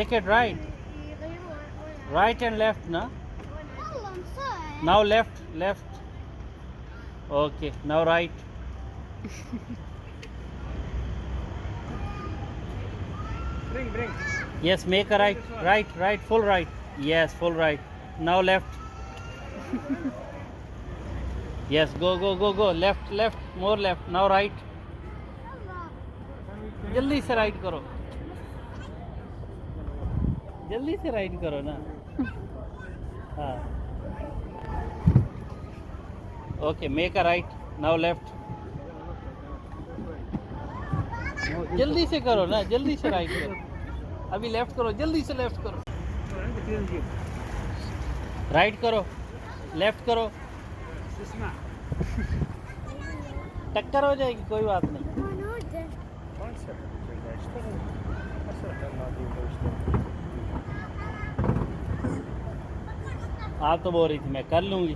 Make it right. Right and left, na? والله مساعد. Now left, left. Okay, now right. Bring. Yes, make a right. Right, full right. Yes, full right. Now left. Yes, go. Left, more left. Now right. जल्दी से right करो, जल्दी से right करो ना. हाँ. Okay, make a right. Now left. जल्दी से करो ना, जल्दी से राइट करो. अभी लेफ्ट करो, जल्दी से लेफ्ट करो. राइट करो, लेफ्ट करो. टक्कर हो जाएगी, कोई बात नहीं. आप तो बोल रही थी मैं कर लूँगी.